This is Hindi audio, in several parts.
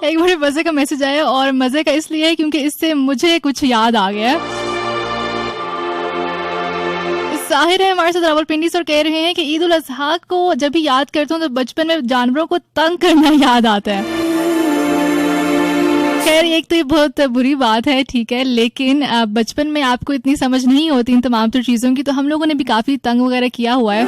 एक बड़े मजे का मैसेज आया और मजे का इसलिए है क्योंकि इससे मुझे कुछ याद आ गया। साहिर है हमारे साथ रावलपिंडी से और कह रहे हैं कि ईद उल अजहा को जब भी याद करता हूँ तो बचपन में जानवरों को तंग करना याद आता है। खैर एक तो ये बहुत बुरी बात है, ठीक है, लेकिन बचपन में आपको इतनी समझ नहीं होती इन तमाम तो चीज़ों की, तो हम लोगों ने भी काफ़ी तंग वगैरह किया हुआ है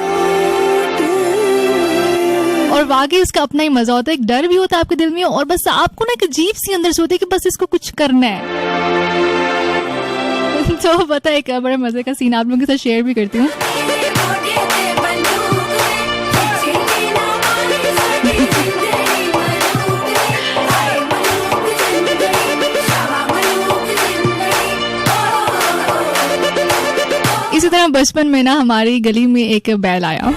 और वाकई उसका अपना ही मजा होता है। एक डर भी होता है आपके दिल में और बस आपको ना एक अजीब सी अंदर से होती है कि बस इसको कुछ करना है। तो पता है एक बड़े मजे का सीन आप लोगों के साथ शेयर भी करती हूँ। इसी तरह बचपन में ना हमारी गली में एक बैल आया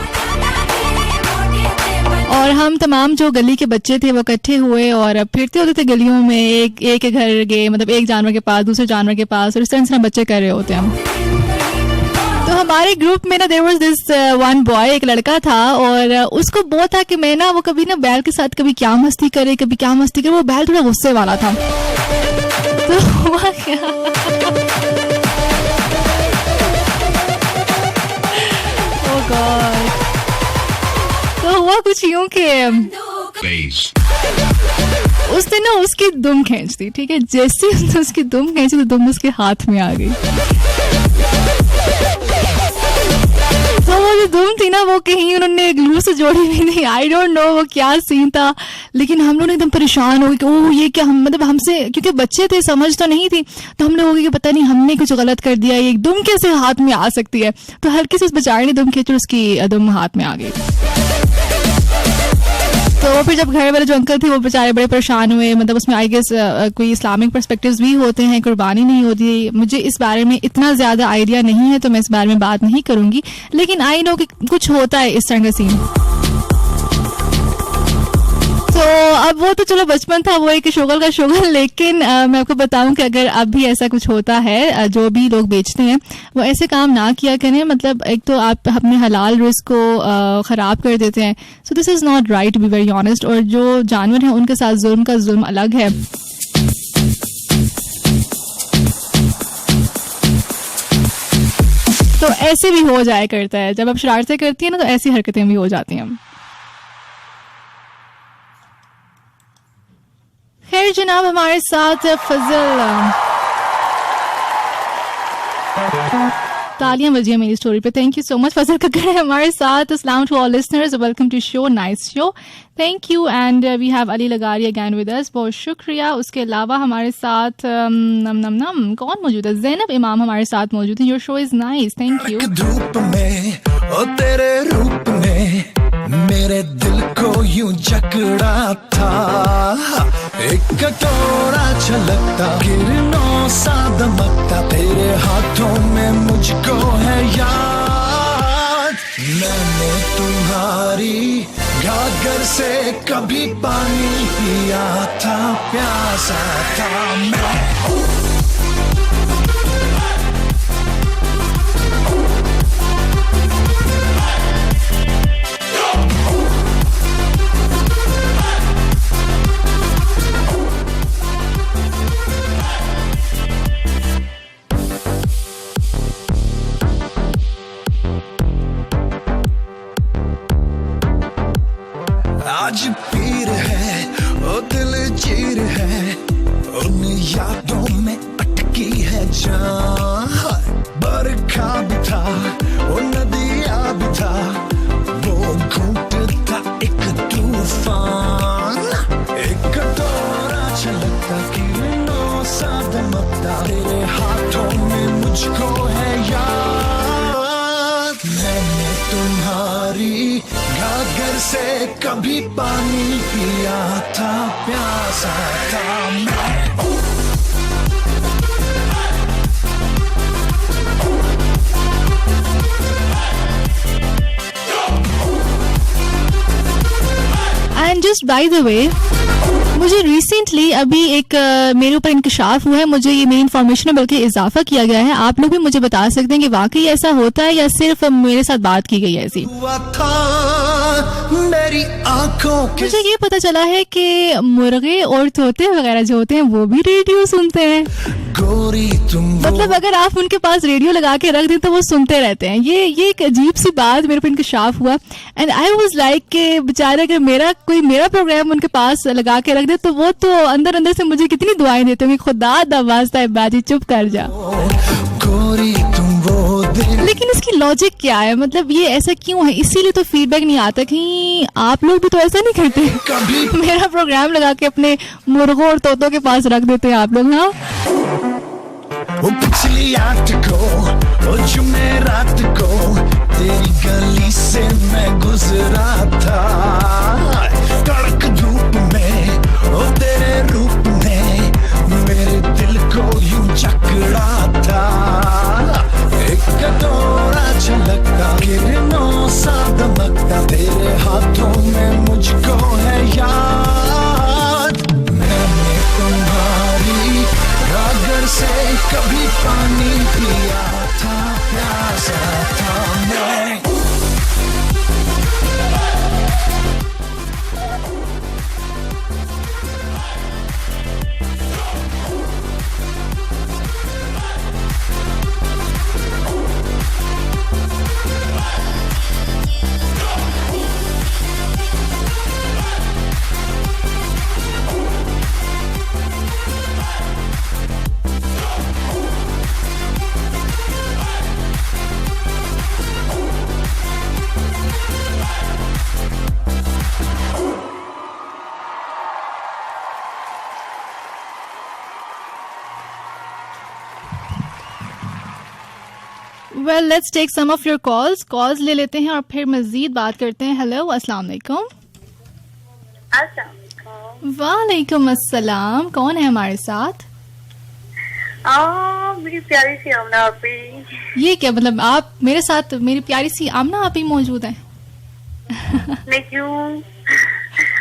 और हम तमाम जो गली के बच्चे थे वो इकट्ठे हुए और फिरते होते थे गलियों में, एक घर गए, मतलब एक जानवर के पास दूसरे जानवर के पास, और इस तरह से बच्चे कर रहे होते हम। तो हमारे ग्रुप में ना there was this one boy, एक लड़का था और उसको बहुत था कि मैं ना वो कभी ना बैल के साथ कभी क्या मस्ती करे कभी क्या मस्ती करे। वो बैल थोड़ा गुस्से वाला था। तो हुआ क्या, ओह गॉड, तो हुआ कुछ यूं कि उसने ना उसकी दुम खींच दी, ठीक है। जैसे उसने उसकी दुम खींची तो दुम उसके हाथ में आ गई। तो वो जो दुम थी ना वो कहीं उन्होंने ग्लू से जोड़ी भी नहीं, आई डोंट नो वो क्या सीन था, लेकिन हम लोग एकदम परेशान हो गए कि ओह ये क्या, हम मतलब हमसे, क्योंकि बच्चे थे समझ तो नहीं थी, तो हम लोग हो गए कि पता नहीं हमने कुछ गलत कर दिया, ये दुम कैसे हाथ में आ सकती है। तो हल्की से उस बेचारे ने दुम खींची और उसकी दुम हाथ में आ गई। तो फिर जब घर वाले जो अंकल थे वो बेचारे बड़े परेशान हुए, मतलब उसमें आई गेस कोई इस्लामिक पर्सपेक्टिव्स भी होते हैं, कुर्बानी नहीं होती। मुझे इस बारे में इतना ज़्यादा आइडिया नहीं है तो मैं इस बारे में बात नहीं करूंगी, लेकिन आई नो कि कुछ होता है इस तरह का सीन। तो अब वो तो चलो बचपन था, वो एक शुगल का शुगल, लेकिन मैं आपको बताऊं कि अगर अब भी ऐसा कुछ होता है, जो भी लोग बेचते हैं वो ऐसे काम ना किया करें। मतलब एक तो आप अपने हलाल रिस्क को ख़राब कर देते हैं, so this is not right to be very honest. और जो जानवर हैं उनके साथ जुल्म का जुल्म अलग है। तो ऐसे भी हो जाया करता है, जब आप शरारतें करती हैं ना तो ऐसी हरकतें भी हो जाती हैं। खैर जनाब हमारे साथ फजल, तालियां बजिए मेरी स्टोरी पे, thank you so much. Fazal Kakkar है हमारे साथ। अस्सलाम to all listeners, welcome to show, nice show, thank you. And we have Ali Lagari again with us, बहुत शुक्रिया। उसके अलावा हमारे साथ कौन मौजूद है, ज़ैनब इमाम हमारे साथ मौजूद है। Your show is nice, thank you. धूप में ओ तेरे रूप ने मेरे दिल को यूं जकड़ा था, एक कटोरा छलकता किरणों सा दमकता, तेरे हाथों में मुझको है याद। मैंने तुम्हारी घाघर से कभी पानी पिया था, प्यासा था मैं। आज पीर है ओ दिल चीर है, उन यादों में अटकी है जान। बरखा भी था वो नदिया भी था, वो घूंटता एक तूफान, एक कटोरा छलकता किरणों सा दमकता, तेरे हाथों में मुझको है याद। मैंने तुम्हारी घाघर से कभी पानी पिया था, प्यासा था मैं। And just by the way, मुझे रिसेंटली अभी एक मेरे ऊपर इंकशाफ हुआ है, मुझे ये मेरी इन्फॉर्मेशन में बल्कि इजाफा किया गया है। आप लोग भी मुझे बता सकते हैं कि वाकई ऐसा होता है या सिर्फ मेरे साथ बात की गई है ऐसी। हुआ था मेरी आंखों के मुझे ये पता चला है कि मुर्गे और तोते वगैरह जो होते हैं वो भी रेडियो सुनते हैं। गोरी तुम मतलब अगर आप उनके पास रेडियो लगा के रख दें तो वो सुनते रहते हैं। ये एक अजीब सी बात मेरे पर इंकशाफ हुआ एंड आई वाज लाइक कि बेचारे अगर मेरा प्रोग्राम उनके पास लगा के रख दे तो वो तो अंदर अंदर से मुझे कितनी दुआएं देते होंगे, खुदा दा वास्ता है बाजी चुप कर जा। गोरी तुम वो दिल लेकिन इसकी लॉजिक क्या है, मतलब ये ऐसा क्यों है? इसीलिए तो फीडबैक नहीं आता कि आप लोग भी तो ऐसा नहीं करते। कभी मेरा प्रोग्राम लगा के अपने मुर्गों और तोतों के पास रख देते हैं आप लोग। हाँ, वो पिछली रात को, वो जुमेरात को तेरी गली से मैं गुजरा था, कड़क धूप में वो तेरे रूप ने मेरे दिल को यूं जकड़ा था। एक कटोरा छलकता, किरणों सा दमकता, तेरे हाथों में मुझको है याद। मैंने तुम्हारी गागर से कभी पानी पिया था, प्यासा था मैं। Well let's take some of your calls ले लेते हैं और फिर मजीद बात करते हैं। हेलो, अस्सलाम वालेकुम। वालेकुम अस्सलाम, कौन है हमारे साथ? मेरी प्यारी सी आमना आपी। ये क्या मतलब, आप मेरे साथ मेरी प्यारी सी आमना आपी मौजूद है? नहीं क्यों,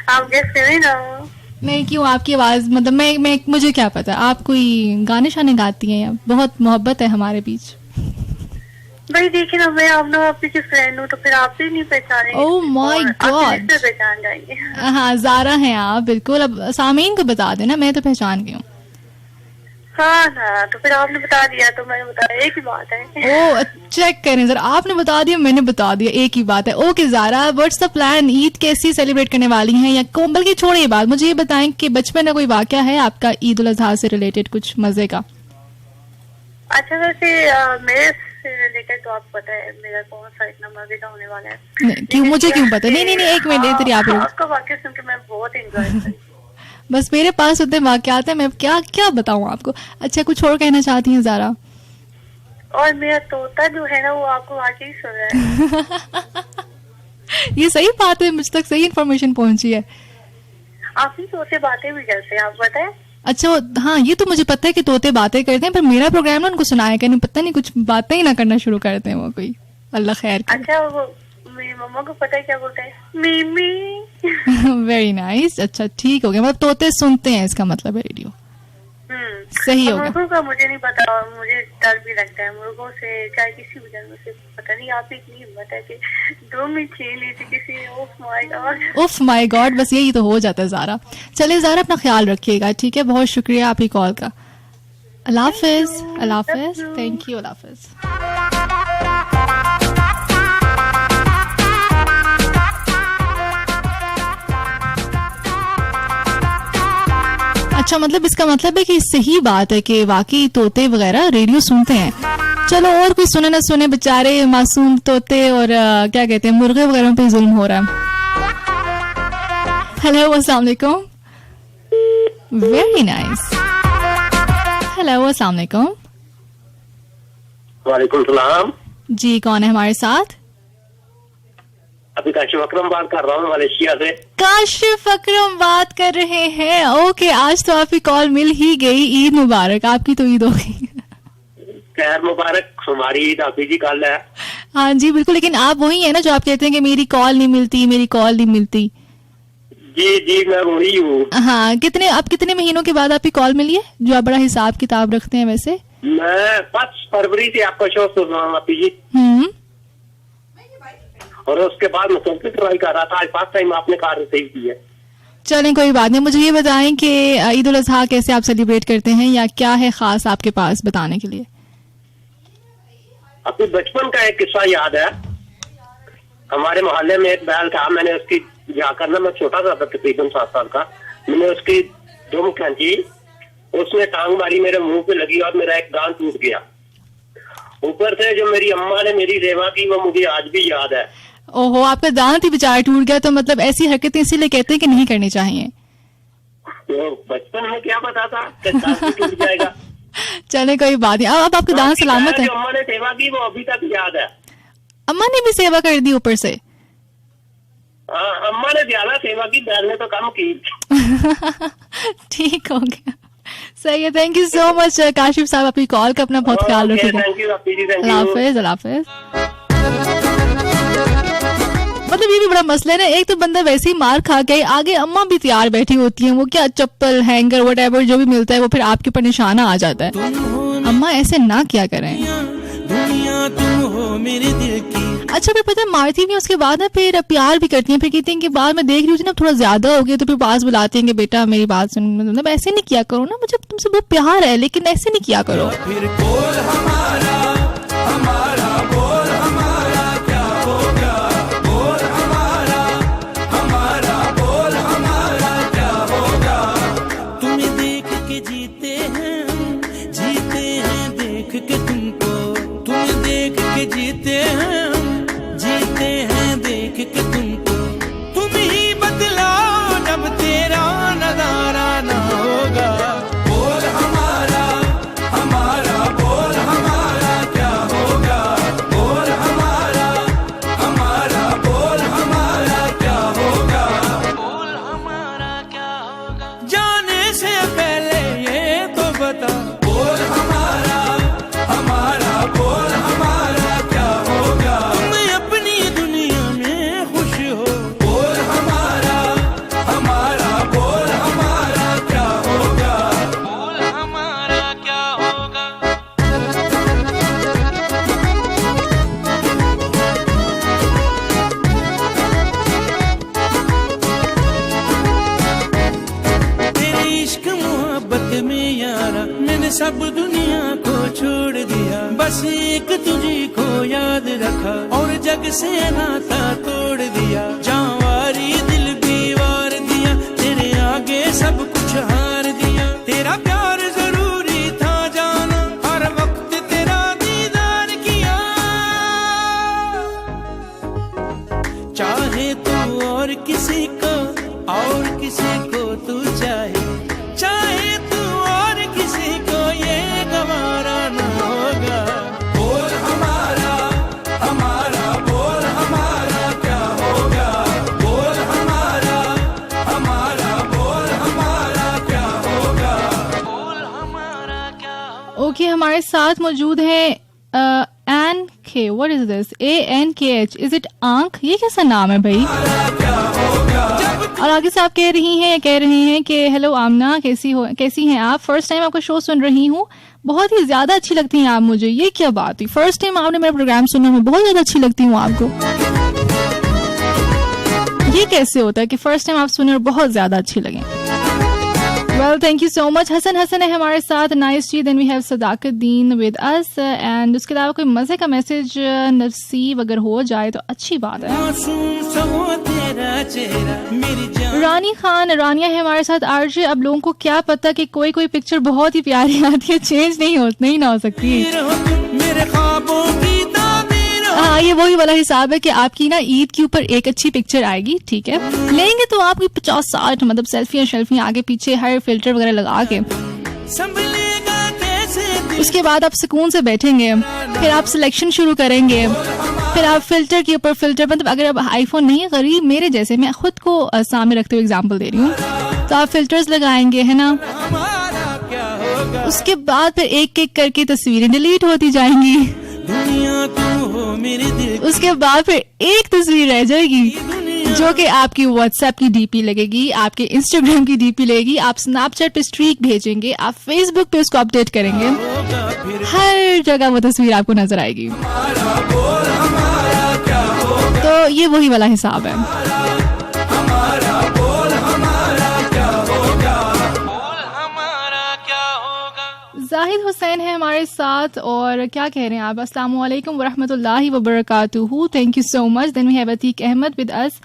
आप कैसे हैं ना? नहीं क्यों, आपकी आवाज मतलब मैं मुझे क्या पता, आप कोई गाने शाने गाती हैं या बहुत मोहब्बत है हमारे बीच? भाई देखिए ना, मैं आमना आपी की फ्रेंड हूँ तो फिर आप भी नहीं पहचानेंगे। ओह माय गॉड, पहचान जाएंगे। हाँ ज़ारा हैं आप, बिल्कुल। अब सामीन को बता देना, मैं तो पहचान गई हूँ। हाँ ना, तो फिर आपने बता दिया तो मैंने बताया, एक ही बात है। ओ चेक करें जरा, आपने बता दिया मैंने बता दिया, एक ही बात है। Okay Zara, what's the plan? Eid कैसी सेलिब्रेट करने वाली हैं या बल्कि छोड़े ये बात, मुझे ये बताएं कि बचपन में कोई वाकया है आपका ईद उल अजहा से रिलेटेड, कुछ मजे का? अच्छा वैसे मेरे से रिलेटेड तो आपको पता है मेरा कौन सा इतना मजे का होने वाला है। नहीं, क्यों, मुझे क्यों पता? नहीं एक मिनट इधर आप लोग, आपका वाकया सुन के मैं बहुत एंजॉय करी। बस मेरे पास उतने वाकयात हैं, मैं क्या बताऊं आपको। अच्छा, कुछ और कहना चाहती हैं ज़ारा? और मेरा तोता जो है ना वो आपको वाकई सुन रहा है। ये सही बात है, मुझ तक सही इन्फॉर्मेशन पहुंची है। आप ही तोते बातें भी करते हैं, आप बताएं। अच्छा हाँ, ये तो मुझे पता है कि तोते बातें करते हैं, पर मेरा प्रोग्राम ना उनको सुनाया क्या नहीं पता, नहीं कुछ बातें ही ना करना शुरू करते हैं वो कोई, अल्लाह खैर करे। अच्छा वो मेरी मम्मा को पता है क्या बोलते हैं? मीमी। Very nice. अच्छा ठीक हो गया, मतलब तोते सुनते हैं, इसका मतलब है रेडियो। सही हो गया। मुर्गों का मुझे नहीं पता, मुझे डर भी लगता है मुर्गों से, चाहे किसी भी जानवर से। पता नहीं आप इतनी हिम्मत है कि 2 मिनट छीन ली थी किसी। उफ माय गॉड, बस यही तो हो जाता है ज़ारा। चले ज़ारा, अपना ख्याल रखिएगा, ठीक है? बहुत शुक्रिया आपकी कॉल का। अल्लाह हाफिज। अल्लाह हाफिज, थैंक यू, अल्लाह हाफिज। अच्छा, मतलब इसका मतलब है कि सही बात है कि वाकई तोते वगैरह रेडियो सुनते हैं। चलो, और कोई सुने ना सुने, बेचारे मासूम तोते और क्या कहते हैं मुर्गे वगैरह पे जुल्म हो रहा है। हेलो, अस्सलाम वालेकुम। Very nice. हेलो, अस्सलाम वालेकुम। वालेकुम सलाम। जी, कौन है हमारे साथ? अभी काशिफ अकरम बात कर रहा हूँ मलेशिया से। काशिफ अकरम बात कर रहे हैं। ओके, आज तो आपकी कॉल मिल ही गई। ईद मुबारक। आपकी तो ईद हो गई। खैर मुबारक, हमारी ईद हाफिज जी कल है। हाँ जी बिल्कुल, लेकिन आप वही है ना जो आप कहते हैं कि मेरी कॉल नहीं मिलती, मेरी कॉल नहीं मिलती। जी मैं वही हूँ। हाँ, अब कितने महीनों के बाद आपकी कॉल मिली है, जो आप बड़ा हिसाब किताब रखते हैं वैसे? मैं 5 फरवरी से आपका शो सुन रहा हूँ जी। और उसके बाद मैं संस्कृत ट्राई कर रहा था, आज फर्स्ट टाइम आपने कार रिसीव की है। चलें कोई बात नहीं, मुझे ये बताएं कि ईद उल अजहा कैसे आप सेलिब्रेट करते हैं, या क्या है खास आपके पास बताने के लिए? अपने बचपन का एक किस्सा याद है। हमारे मोहल्ले में एक बैल था, मैंने उसकी जाकर ना, मैं छोटा सा था तकरीबन 7 साल का, मैंने उसकी दुम खींची, उसने टांग मारी, मेरे मुंह पे लगी और मेरा एक दांत टूट गया। ऊपर से जो मेरी अम्मा ने मेरी सेवा की वो मुझे आज भी याद है। ओहो, आपका दांत ही बेचारा टूट गया, तो मतलब ऐसी हरकतें इसीलिए कहते हैं कि नहीं करनी चाहिए। तो बचपन में क्या पता था कि दांत टूट जाएगा। चले कोई बात नहीं, अब आपके दांत सलामत है। जो अम्मा ने सेवा की वो अभी तक याद है। अम्मा ने भी सेवा कर दी ऊपर से? हाँ, अम्मा ने ज्यादा सेवा की, बैल ने तो कम की। ठीक हो गया, सही है। Thank you so much Kashif साहब, आपकी कॉल का अपना बहुत ख्याल रखिएगा। अल्लाह हाफिज, अल्लाह हाफिज। मतलब ये भी बड़ा मसला है ना, एक तो बंदा वैसे ही मार खा के आगे अम्मा भी तैयार बैठी होती हैं, वो क्या चप्पल हैंगर व्हाटएवर जो भी मिलता है वो फिर आपके ऊपर निशाना आ जाता है। अम्मा ऐसे ना क्या करें। दुनिया तुम हो मेरे दिल की। अच्छा, फिर पता है मारती भी उसके बाद ना फिर प्यार भी करती हैं, फिर कहती हैं कि बाद में देख रही हूँ ना थोड़ा ज्यादा हो गया, तो फिर पास बुलाती हैं कि बेटा मेरी बात सुन, मतलब ऐसे नहीं किया करो ना, मुझे तुमसे बहुत प्यार है लेकिन ऐसे नहीं किया करो। फिर बोल हमारा हमारा बोल हमारा क्या होगा, बोल हमारा हमारा बोल हमारा क्या होगा। तुम्हें देख के जीते हैं देख के तुमको, तुम्हें देख के जीते हैं देख के तुमको, तुम ही बदलाओ जब तेरा नजारा ना होगा। बोल हमारा हमारा बोल हमारा क्या होगा, बोल हमारा हमारा बोल हमारा क्या होगा, बोल हमारा क्या होगा। जाने से पहले ये तो बता, बोल हमारा हमारा बोल हमारा क्या होगा। तुम अपनी दुनिया में खुश हो, बोल हमारा हमारा बोल हमारा क्या होगा, बोल हमारा क्या होगा। तेरे इश्क मोहब्बत में यारा मैंने सब दुनिया को छोड़ दिया, बस एक तुझी को याद रखा और जग से नाता तोड़ दिया। जावारी दिल बीवार दिया, तेरे आगे सब कुछ हार दिया। तेरा प्यार जरूरी था जाना, हर वक्त तेरा दीदार किया। चाहे तू और किसी को तू चाहे तू और किसी को ये गवारा न होगा। बोल हमारा हमारा बोल हमारा क्या होगा, बोल हमारा हमारा बोल हमारा क्या होगा, बोल हमारा क्या होगा। ओके, हमारे साथ मौजूद है एन के, what is this, ANKH, is it आंख? ये कैसा नाम है भाई? और आगे से आप कह रहे हैं कि हेलो आमना, कैसी हैं आप? फर्स्ट टाइम आपका शो सुन रही हूँ, बहुत ही ज्यादा अच्छी लगती हैं आप मुझे। ये क्या बात हुई, फर्स्ट टाइम आपने मेरा प्रोग्राम सुना, मैं बहुत ज्यादा अच्छी लगती हूँ आपको। ये कैसे होता है कि फर्स्ट टाइम आप सुने और बहुत ज्यादा अच्छी लगे? Well, thank you so much. Hasan है हमारे साथ, नाइस जी। Then we have Sadaqatdin with us, and उसके अलावा कोई मजे का मैसेज नसीब अगर हो जाए तो अच्छी बात है। रानी खान रानिया है हमारे साथ, आरजे। अब लोगों को क्या पता कि कोई पिक्चर बहुत ही प्यारी आती है, चेंज नहीं ना हो सकती। मेरे ख्वाबों की हाँ, ये वही वाला हिसाब है कि आपकी ना ईद के ऊपर एक अच्छी पिक्चर आएगी, ठीक है, लेंगे तो आपकी 50-60 मतलब सेल्फियां आगे पीछे हर फिल्टर वगैरह लगा के, उसके बाद आप सुकून से बैठेंगे, फिर आप सिलेक्शन शुरू करेंगे, फिर आप फिल्टर के ऊपर फिल्टर, मतलब अगर आप आईफोन नहीं गरीब मेरे जैसे, मैं खुद को सामने रखते हुए एग्जाम्पल दे रही हूँ, तो आप फिल्टर्स लगाएंगे, है ना, उसके बाद फिर एक एक करके तस्वीरें डिलीट होती जाएंगी, उसके बाद फिर एक तस्वीर रह जाएगी जो कि आपकी व्हाट्सएप की डीपी लगेगी, आपके इंस्टाग्राम की डीपी लगेगी, आप स्नैपचैट पे स्ट्रीक भेजेंगे, आप फेसबुक पे उसको अपडेट करेंगे, हर जगह वो तस्वीर आपको नजर आएगी। तो ये वही वाला हिसाब है। जाहिद हुसैन है हमारे साथ और क्या कह रहे हैं आप? अस्सलाम वालेकुम वरहमतुल्लाहि वबरकातुहू, thank you so much. Then we have Atiq Ahmad with us,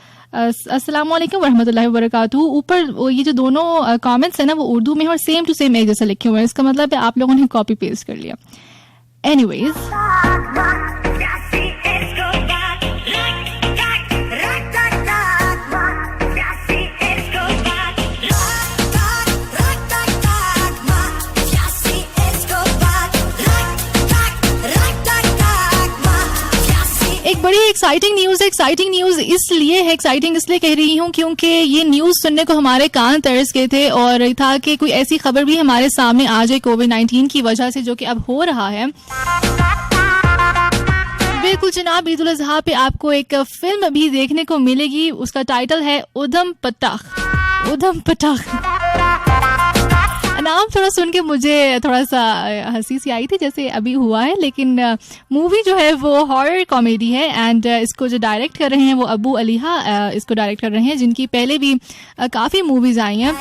अस्सलाम वालेकुम वरहमतुल्लाहि वबरकातुहू। ऊपर ये जो दोनों कमेंट्स है ना वो उर्दू में और सेम टू सेम एक जैसा लिखे हुए हैं, इसका मतलब है आप लोगों ने कॉपी पेस्ट कर लिया। एनीवेज, एक बड़ी एक्साइटिंग न्यूज इसलिए है, एक्साइटिंग इसलिए कह रही हूँ क्योंकि ये न्यूज सुनने को हमारे कान तरस गए थे और था कि कोई ऐसी खबर भी हमारे सामने आ जाए कोविड-19 की वजह से, जो कि अब हो रहा है। बिल्कुल जनाब, ईद उल अज़हा पे आपको एक फिल्म भी देखने को मिलेगी, उसका टाइटल है उधम पटाख। नाम थोड़ा सुन के मुझे थोड़ा सा हंसी सी आई थी जैसे अभी हुआ है, लेकिन मूवी जो है वो हॉरर कॉमेडी है एंड इसको जो डायरेक्ट कर रहे हैं वो अबू अलीहा इसको डायरेक्ट कर रहे हैं, जिनकी पहले भी काफ़ी मूवीज आई हैं।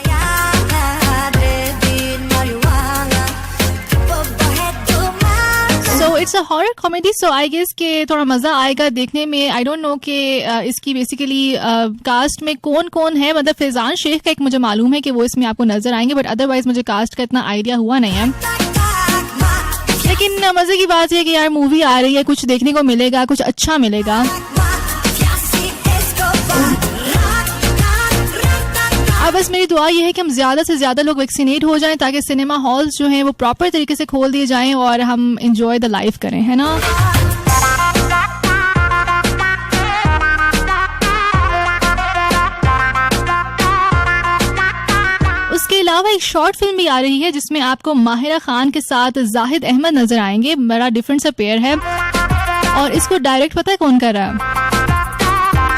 So it's a horror comedy, so I guess के थोड़ा मज़ा आएगा देखने में। आई डोंट नो कि इसकी बेसिकली कास्ट में कौन कौन है, मतलब फैजान शेख का एक मुझे मालूम है कि वो इसमें आपको नजर आएंगे, बट अदरवाइज मुझे कास्ट का इतना आइडिया हुआ नहीं है। लेकिन मज़े की बात है कि यार मूवी आ रही है, कुछ देखने को मिलेगा, कुछ अच्छा मिलेगा। अब बस मेरी दुआ ये है कि हम ज़्यादा से ज़्यादा लोग वैक्सीनेट हो जाएं ताकि सिनेमा हॉल्स जो हैं वो प्रॉपर तरीके से खोल दिए जाएं और हम एंजॉय द लाइफ करें, है ना। उसके अलावा एक शॉर्ट फिल्म भी आ रही है जिसमें आपको माहिरा खान के साथ जाहिद अहमद नजर आएंगे, बड़ा डिफरेंट सा पेयर है और इसको डायरेक्ट पता है कौन कर रहा है?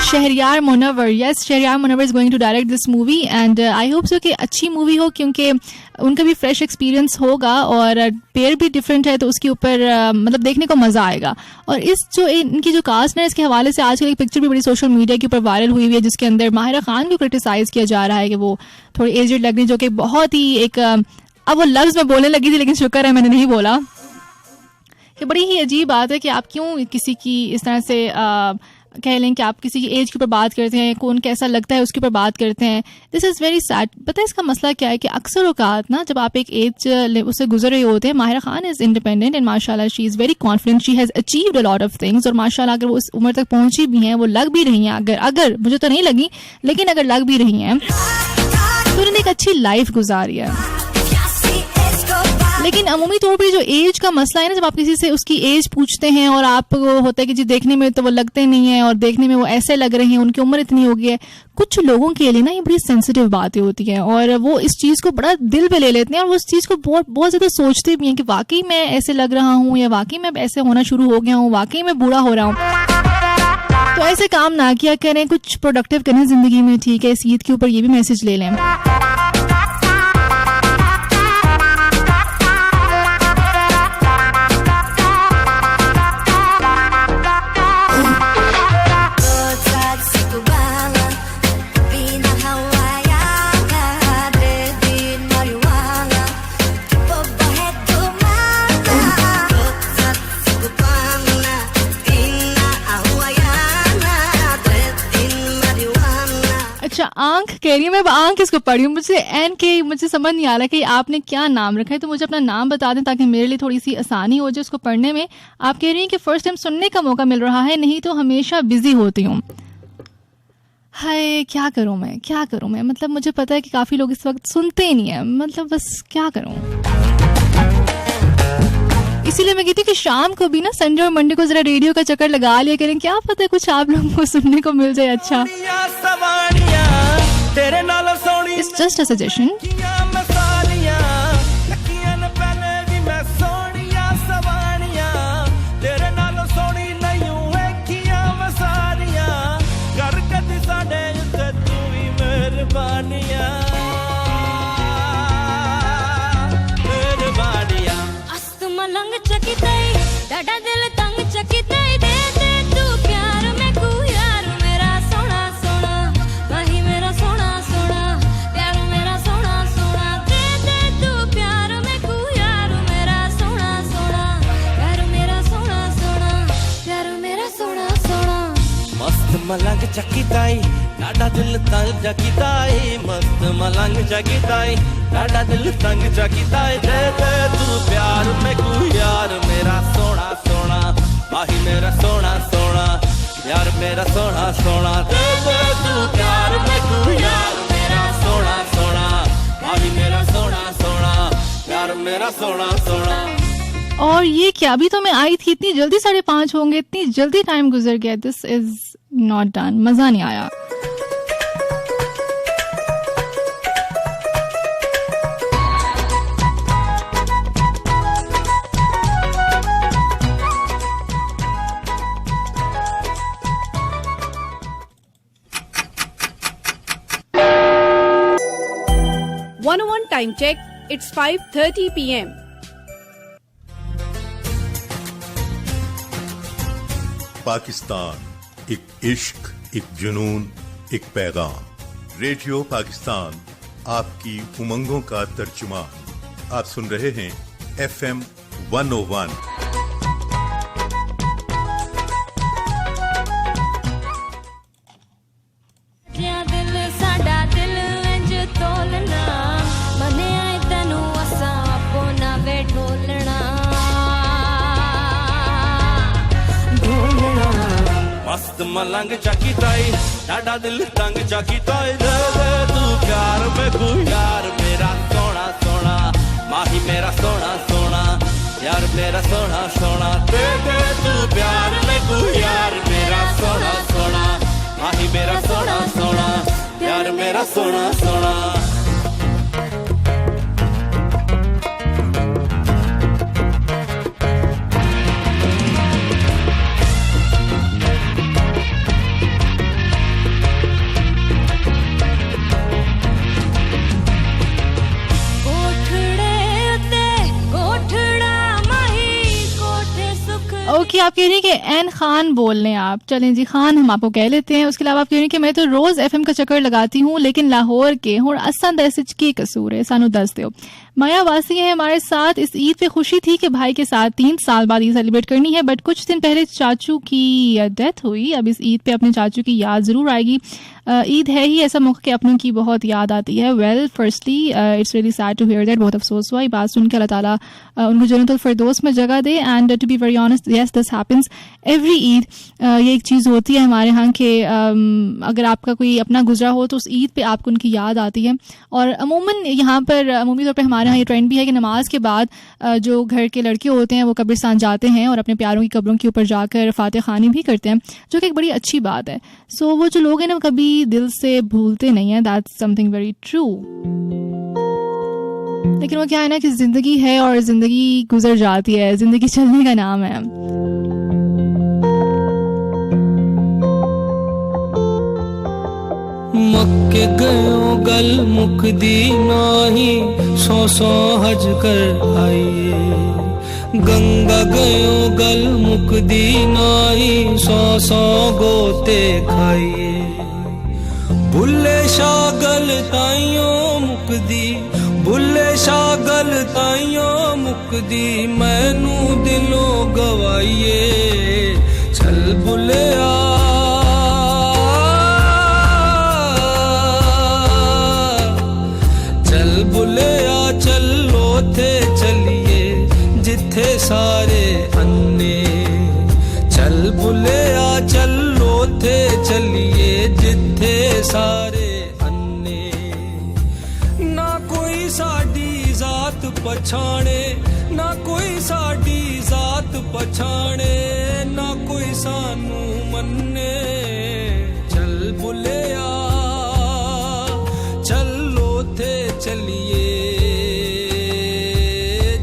Shahryar Munawwar. Yes, Shahryar Munawwar is going to direct this movie and I hope so कि अच्छी मूवी हो, क्योंकि उनका भी फ्रेश एक्सपीरियंस होगा और पेयर भी डिफरेंट है, तो उसके ऊपर मतलब देखने को मज़ा आएगा। और इस जो इनकी जो कास्ट है इसके हवाले से आजकल एक पिक्चर भी बड़ी सोशल मीडिया के ऊपर वायरल हुई है, जिसके अंदर माहिरा खान को क्रिटिसाइज किया जा रहा है कि वो थोड़ी एजेड लग रही, जो कि बहुत ही एक अब वो लफ्ज़ में बोलने लगी थी लेकिन शुक्र है मैंने नहीं बोला, कि बड़ी ही अजीब बात है कि आप क्यों किसी की इस तरह से कह लें कि आप किसी की एज के ऊपर बात करते हैं, कौन कैसा लगता है उसके ऊपर बात करते हैं। This is very sad. पता है इसका मसला क्या है कि अक्सर औकात ना जब आप एक एज उससे गुजर रहे होते हैं, Mahira Khan is independent and माशाल्लाह she is very confident, she has achieved a lot of things, और माशाल्लाह अगर वो उस उम्र तक पहुंची भी हैं, वो लग भी रही हैं, अगर मुझे तो नहीं लगी लेकिन अगर लग भी रही हैं तो उन्होंने एक अच्छी लाइफ गुजारी है। लेकिन अमूमी तौर पर जो एज का मसला है ना, जब आप किसी से उसकी एज पूछते हैं और आपको होता है कि जी देखने में तो वो लगते नहीं है और देखने में वो ऐसे लग रहे हैं, उनकी उम्र इतनी हो गई है, कुछ लोगों के लिए ना ये बड़ी सेंसिटिव बातें होती हैं और वो इस चीज़ को बड़ा दिल पे ले लेते हैं और वो उस चीज़ को बहुत ज़्यादा सोचते भी हैं कि वाकई मैं ऐसे लग रहा हूँ या वाकई मैं ऐसे होना शुरू हो गया हूँ, वाकई मैं बूढ़ा हो रहा हूँ। तो ऐसे काम ना किया करें, कुछ प्रोडक्टिव करें ज़िंदगी में, ठीक है। इस ईद के ऊपर ये भी मैसेज ले लें। अच्छा, आंख कह रही हूँ मैं, आंख किसको पढ़ी हूँ, मुझे समझ नहीं आ रहा कि आपने क्या नाम रखा है, तो मुझे अपना नाम बता दें ताकि मेरे लिए थोड़ी सी आसानी हो जाए उसको पढ़ने में। आप कह रही हैं कि फर्स्ट टाइम सुनने का मौका मिल रहा है, नहीं तो हमेशा बिजी होती हूँ। हाय, क्या करूँ मैं, मतलब मुझे पता है कि काफ़ी लोग इस वक्त सुनते ही नहीं है, मतलब बस क्या करूँ। इसीलिए मैं कहती हूँ कि शाम को भी ना संडे और मंडे को जरा रेडियो का चक्कर लगा लिया करें, क्या पता है कुछ आप लोगों को सुनने को मिल जाए। अच्छा, इट्स जस्ट अ सजेशन। तेरे नाल सोनी नहीं वेखिया मैं सारियां कर कदी साडे मस्त मलंग चकीदाई डाडा दिल तंग जकीदाई मस्त मलंग जकीदाई डाडा दिल तंग जकीदाई दे दे तू प्यार में को यार मेरा सोना सोना माही मेरा सोना सोना यार मेरा सोना सोना दे दे तू प्यार में को यार मेरा सोना सोना माही मेरा सोना सोना यार मेरा सोना सोना। और ये क्या, अभी तो मैं आई थी, इतनी जल्दी 5:30 होंगे, इतनी जल्दी टाइम गुजर गया। दिस इज नॉट डन, मजा नहीं आया। (101) time check. It's 5:30 p.m. Pakistan, एक इश्क, एक जुनून, एक पैगाम। रेडियो पाकिस्तान, आपकी उमंगों का तर्जुमान। आप सुन रहे हैं FM 101। मस्त मलंग चकीदाई डाडा दिल तंग चकीदाई दे दे तू प्यार में को यार मेरा सोना सोना माही मेरा सोना सोना यार मेरा सोना सोना दे दे तू प्यार में को यार मेरा सोना सोना माही मेरा सोना सोना यार मेरा सोना सोना। ओके, आप कह रही हैं कि एन खान बोल लें आप। चलें जी, खान हम आपको कह लेते हैं। उसके अलावा आप कह रही हैं कि मैं तो रोज FM का चक्कर लगाती हूँ, लेकिन लाहौर के हुण असा दस की कसूर है, सानू दस दो। माया वासी है हमारे साथ। इस ईद पे खुशी थी कि भाई के साथ 3 साल बाद ईद सेलिब्रेट करनी है, बट कुछ दिन पहले चाचू की डेथ हुई। अब इस ईद पे अपने चाचू की याद जरूर आएगी। ईद है ही ऐसा मौका कि अपनों की बहुत याद आती है। Well, firstly it's really sad to hear that. बहुत अफसोस हुआ ये बात सुन के। अल्लाह ताला उनको जन्नतुल फिरदौस में जगह दे। And to be very honest, yes this happens every Eid. ये एक चीज़ होती है हमारे यहाँ के अगर आपका कोई अपना गुजरा हो तो उस ईद पे आपको उनकी याद आती है। और अमूमन यहाँ पर अमूमी तौर पर हमारे यहाँ ये ट्रेंड भी है कि नमाज के बाद जो घर के लड़के होते हैं वो कब्रिस्तान जाते हैं और अपने प्यारों की कब्रों के ऊपर जाकर फातिहा खानी भी करते हैं, जो कि एक बड़ी अच्छी बात है। सो वो जो लोग हैं ना, वो कभी दिल से भूलते नहीं है। That's something very true. लेकिन वो क्या है ना कि जिंदगी है और जिंदगी गुजर जाती है, जिंदगी चलने का नाम है। मक्के गयो गल मुकदी नाही, 100 हज कर आइए। गंगा गयो गल मुकदी नाही, 100 गोते खाइए। बुल्ले शाह गल ताइयों मुकदी, बुल्ले शाह गल ताइयों मुकदी, मैनू दिलों गवाइए। चल बुले बुलिया चलो थे चलिए जिथे सारे अन्ने। चल बुलिया चलो थे चलिए जिथे सारे अन्ने। ना कोई साडी जात पछाणे, ना कोई साडी जात पछाणे, ना कोई सानू मन्ने। चल बुलिया चलो थे चलिए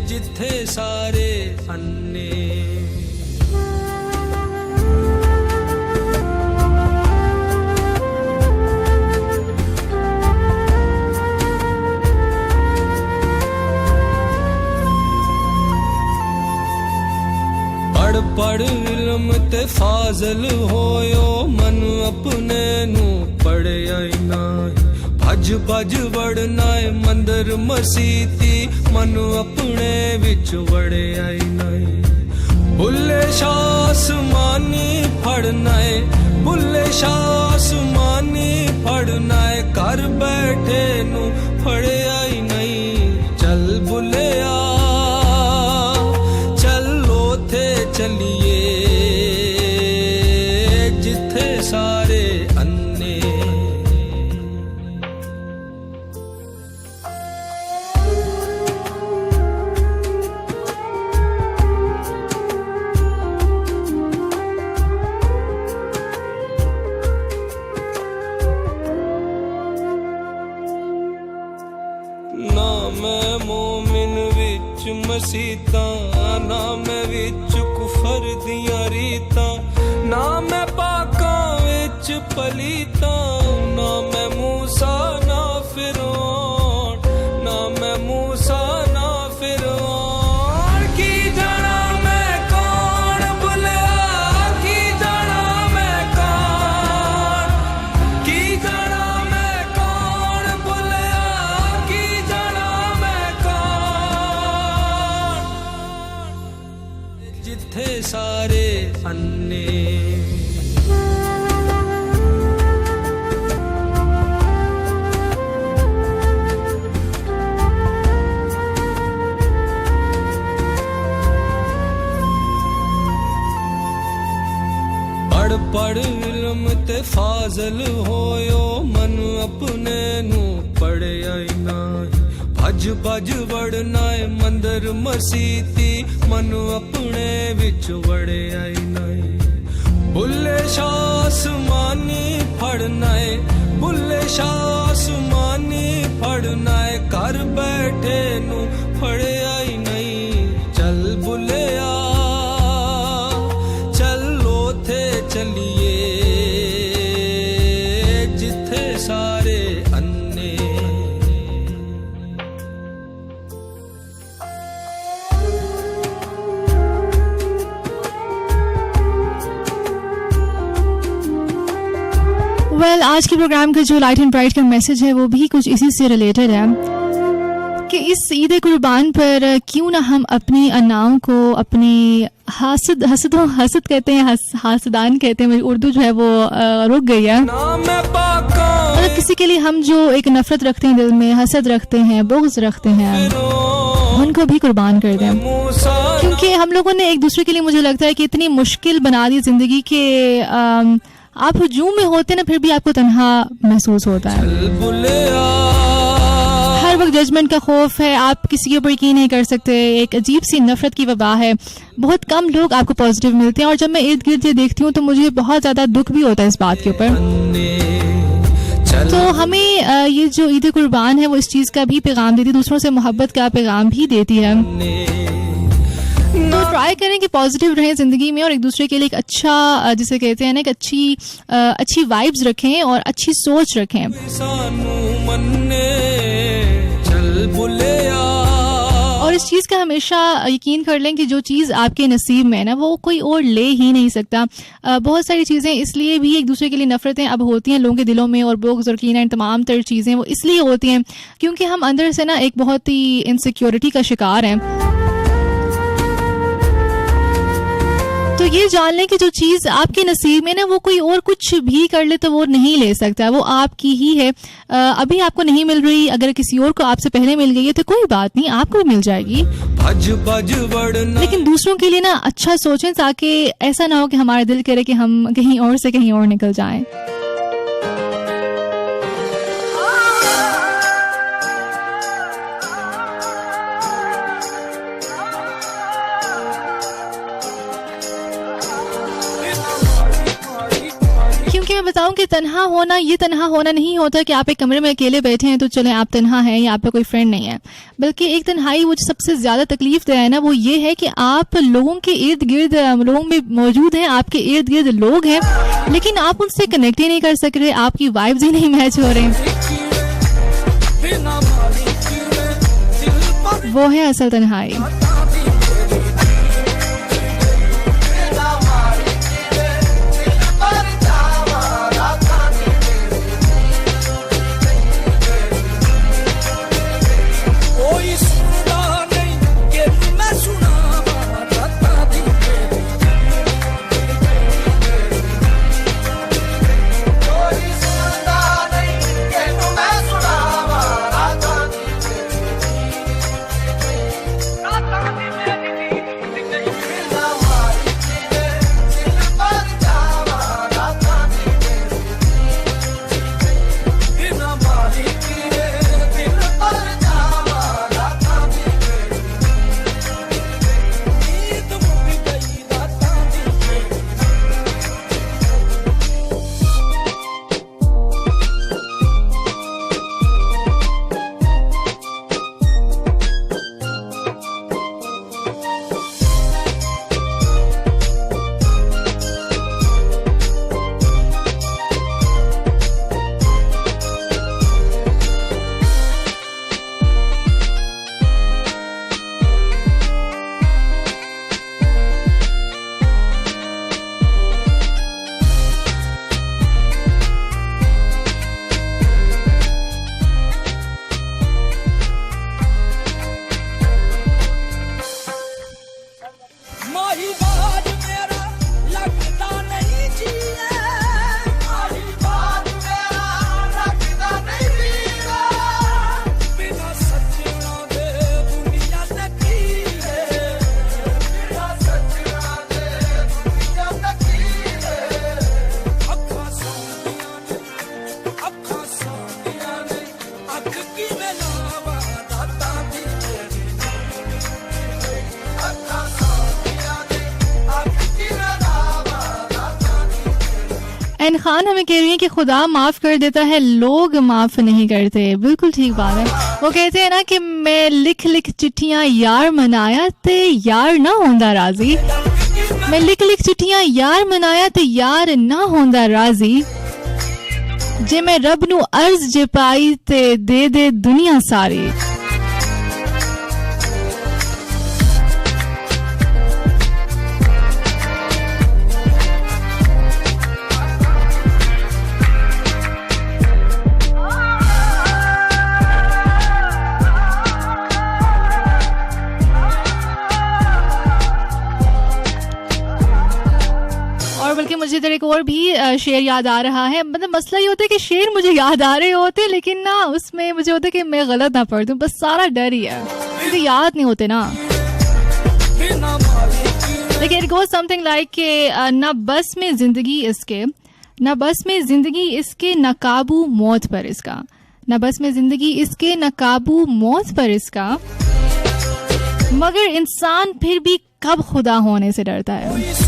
जिथे सारे अन्ने। पढ़ इल्म ते फाजल होयो, मन अपने नू पढ़िया ही नाही। भज भज वड़ना है मंदिर मसीती, मन अपने विच वड़िया ही नहीं। बुल्ले शाह आसमानी फड़ना है, बुल्ले शाह आसमानी फड़ना है कर बैठे नू फड़िया ही नहीं चल बुलिया चलो थे चलिए जिथे सारे अन्ने ना मैं मोमिन विच मसीतां ना मैं विच कुफर दियां रीतां ना मैं पाकां विच पलीतां ना मैं मूसा ना फिरौन ना मैं मूसा ना फिरौन की जाना मैं कौन बुलिया की जाना मैं कौन की जाना मैं कौन बुलिया की जाना मैं कौन जिथे सारे अन्ने पढ़ इल्म ते फाजल होयो मन अपने नू पढ़िया ही नाही भज भज वड़ना है मंदिर मसीती मन अपने विच वड़िया ही नहीं बुल्ले शाह आसमानी फड़ना है बुल्ले शाह आसमानी फड़ना है कर बैठे नू फड़िया ही नहीं चल बुलिया चलो थे चलिए जिथे सारे अन्ने वेल आज के प्रोग्राम का जो लाइट एंड ब्राइट का मैसेज है वो भी कुछ इसी से रिलेटेड है कि इस ईद कुर्बान पर क्यों ना हम अपनी अनाओं को अपनी हसद कहते हैं हासदान कहते हैं, उर्दू जो है वो रुक गई है। मतलब किसी के लिए हम जो एक नफरत रखते हैं दिल में, हसद रखते हैं, बुग़्ज़ रखते हैं, उनको भी कुर्बान कर दें, क्योंकि हम लोगों ने एक दूसरे के लिए मुझे लगता है कि इतनी मुश्किल बना दी जिंदगी के आप हुजूम में होते ना फिर भी आपको तन्हा महसूस होता है। हर वक्त जजमेंट का खौफ है, आप किसी के ऊपर यकीन नहीं कर सकते, एक अजीब सी नफरत की वबा है, बहुत कम लोग आपको पॉजिटिव मिलते हैं। और जब मैं इर्द गिर्द ये देखती हूँ तो मुझे बहुत ज़्यादा दुख भी होता है इस बात के ऊपर। तो हमें ये जो ईद कुर्बान है वो इस चीज़ का भी पैगाम देती है, दूसरों से मोहब्बत का पैगाम भी देती है। तो ट्राई करें कि पॉजिटिव रहें ज़िंदगी में और एक दूसरे के लिए एक अच्छा, जिसे कहते हैं ना, एक अच्छी वाइब्स रखें और अच्छी सोच रखें। और इस चीज़ का हमेशा यकीन कर लें कि जो चीज़ आपके नसीब में है ना वो कोई और ले ही नहीं सकता। बहुत सारी चीज़ें इसलिए भी एक दूसरे के लिए नफरतें अब होती हैं लोगों के दिलों में, और बुग़्ज़ और कीना तमाम तर चीज़ें वो इसलिए होती हैं क्योंकि हम अंदर से ना एक बहुत ही इनसिक्योरिटी का शिकार हैं। तो ये जान लें कि जो चीज़ आपके नसीब में ना वो कोई और कुछ भी कर ले तो वो नहीं ले सकता, वो आपकी ही है। अभी आपको नहीं मिल रही, अगर किसी और को आपसे पहले मिल गई है तो कोई बात नहीं, आपको भी मिल जाएगी। लेकिन दूसरों के लिए ना अच्छा सोचें ताकि ऐसा ना हो कि हमारा दिल करे कि हम कहीं और से कहीं और निकल जाएं। मैं बताऊं कि तन्हा होना, ये तन्हा होना नहीं होता कि आप एक कमरे में अकेले बैठे हैं तो चलें आप तन्हा हैं या आप पे कोई फ्रेंड नहीं है, बल्कि एक तन्हाई वो सबसे ज़्यादा तकलीफ दे है ना वो ये है कि आप लोगों के इर्द गिर्द, लोगों में मौजूद हैं, आपके इर्द गिर्द लोग हैं लेकिन आप उनसे कनेक्ट ही नहीं कर सक रहे, आपकी वाइब्स ही नहीं मैच हो रहे। वो है असल तन्हाई। आयन खान हमें कह रही है कि खुदा माफ कर देता है, लोग माफ नहीं करते। बिल्कुल ठीक बात है। वो कहते हैं ना कि मैं लिख लिख चिट्ठियां यार मनाया ते यार ना होंदा राजी। मैं लिख लिख चिट्ठियां यार मनाया ते यार ना होंदा राजी। जे मैं रब नू अर्ज जे पाई ते दे दुनिया सारी। बल्कि मुझे इधर एक और भी शेर याद आ रहा है। मतलब मसला ये होता है कि शेर मुझे याद आ रहे होते लेकिन ना उसमें मुझे होता है कि मैं गलत ना पढ़ दूं, बस सारा डर ही है, मुझे याद नहीं होते ना। लेकिन इट गोज समथिंग लाइक के ना बस में जिंदगी इसके, ना बस में जिंदगी इसके, न काबू मौत पर इसका। न बस में जिंदगी इसके, न काबू मौत पर इसका। मगर इंसान फिर भी कब खुदा होने से डरता है।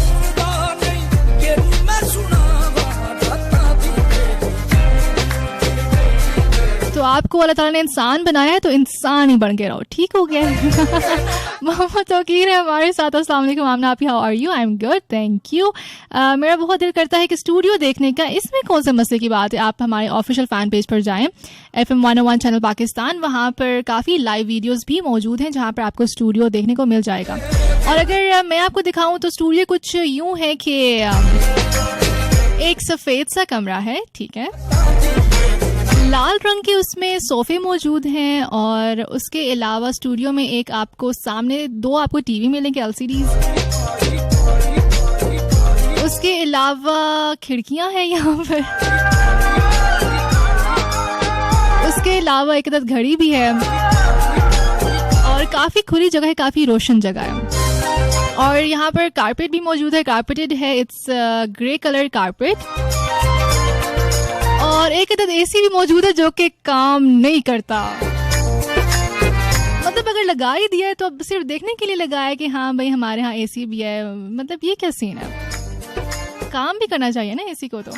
तो आपको अल्लाह ताला ने इंसान बनाया है तो इंसान ही बन के रहो, ठीक हो गया। मोहम्मद तौकीर है हमारे साथ। अस्सलाम वालेकुम आमना, आप how are you? I am good, thank you. मेरा बहुत दिल करता है कि स्टूडियो देखने का। इसमें कौन से मसले की बात है? आप हमारे ऑफिशियल फैन पेज पर जाएं, FM 101 चैनल पाकिस्तान। वहाँ पर काफ़ी लाइव वीडियोस भी मौजूद हैं जहाँ पर आपको स्टूडियो देखने को मिल जाएगा। और अगर मैं आपको दिखाऊँ तो स्टूडियो कुछ यूँ है कि एक सफ़ेद सा कमरा है, ठीक है, लाल रंग के उसमें सोफे मौजूद हैं और उसके अलावा स्टूडियो में एक आपको सामने 2 आपको टीवी मिलेंगे LCDs। उसके अलावा खिड़कियां हैं यहाँ पर। उसके अलावा एक तरफ घड़ी भी है और काफ़ी खुली जगह है, काफ़ी रोशन जगह है। और यहाँ पर कारपेट भी मौजूद है, कारपेटेड है, इट्स ग्रे कलर कारपेट। और एक इधर AC भी मौजूद है जो कि काम नहीं करता। मतलब अगर लगा ही दिया है तो अब सिर्फ देखने के लिए लगाया है कि हाँ भाई हमारे यहाँ AC भी है। मतलब ये क्या सीन है? काम भी करना चाहिए ना AC को तो।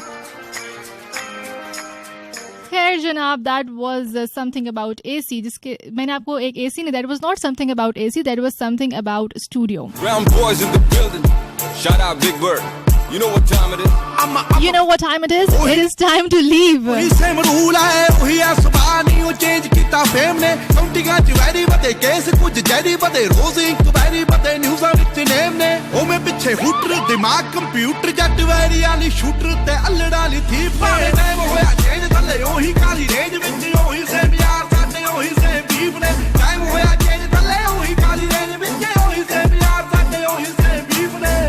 खैर जनाब, that was something about AC, जिसके मैंने आपको एक AC नहीं, that was not something about AC, that was something about studio. You know what time it is? You know what time it is? It is time to leave. वही सेम रूल है, वही सुभान ही वो चेंज किता फेम ने। काउंटिंगां च वैरी बदे केस कुछ जैरी बदे, रोज इंक्वायरी बदे न्यूज़ां विच नेम ने। ओ मैं पिछे हुटर दिमाग कंप्यूटर जट वैरी वाली शूटर ते अल्लड़ वाली थी। पाए टाइम होया चेंज थल्ले ओही काली रेंज विच ओही सेम यार साडे ओही सेम बीफ ने। टाइम होया चेंज थल्ले ओही काली रेंज विच ओही सेम यार साडे ओही सेम बीफ ने।